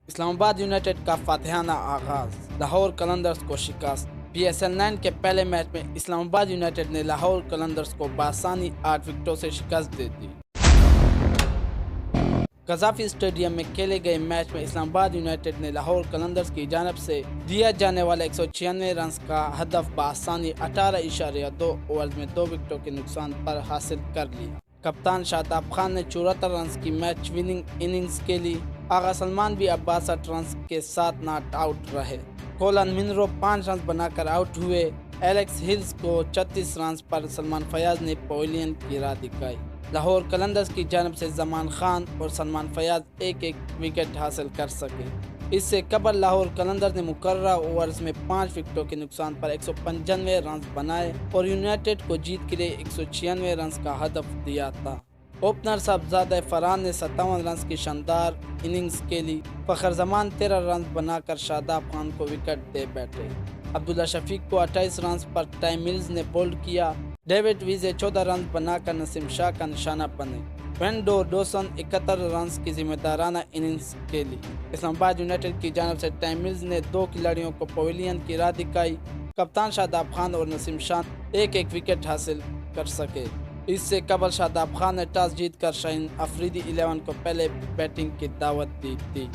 اسلام آباد یونائٹڈ کا فاتحانہ آغاز، لاہور قلندرز کو شکست۔ پی ایس ایل 9 کے پہلے میچ میں اسلام آباد یونائٹڈ نے لاہور قلندرز کو بآسانی 8 وکٹوں سے شکست دے دی۔ قذافی اسٹیڈیم میں کھیلے گئے میچ میں اسلام آباد یونائٹڈ نے لاہور قلندرز کی جانب سے دیا جانے والا 196 رنز کا ہدف بآسانی 18.2 اوورز میں 2 وکٹوں کے نقصان پر حاصل کر لیا۔ کپتان شاداب خان نے 74 رنز کی میچ وننگ اننگز کھیلی۔ آغا سلمان بھی اب 62 رنز کے ساتھ ناٹ آؤٹ رہے۔ کولن منرو 5 رنز بنا کر آؤٹ ہوئے۔ ایلیکس ہلز کو 36 رنز پر سلمان فیاض نے پویلین کی راہ دکھائی۔ لاہور قلندرز کی جانب سے زمان خان اور سلمان فیاض ایک وکٹ حاصل کر سکے۔ اس سے قبل لاہور قلندرز نے مقررہ اوورز میں 5 وکٹوں کے نقصان پر 195 رنز بنائے اور یونائٹڈ کو جیت کے لیے 196 رنز کا ہدف دیا تھا۔ اوپنر صاحبزادہ فرحان نے 57 رنز کی شاندار اننگز کھیلی۔ فخر زمان 13 رنز بنا کر شاداب خان کو وکٹ دے بیٹھے۔ عبداللہ شفیق کو 28 رنز پر ٹائی ملز نے بولڈ کیا۔ ڈیوڈ ویزے 14 رنز بنا کر نسیم شاہ کا نشانہ بنے۔ وینڈو ڈوسن 71 رنز کی ذمہ دارانہ اننگز کھیلی۔ اسلام آباد یونائٹڈ کی جانب سے ٹائی ملز نے 2 کھلاڑیوں کو پویلین کی راہ دکھائی۔ کپتان شاداب خان اور نسیم شاہ ایک وکٹ حاصل کر سکے۔ اس سے قبل شاداب خان نے ٹاس جیت کر شاہین افریدی 11 کو پہلے بیٹنگ کی دعوت دی تھی۔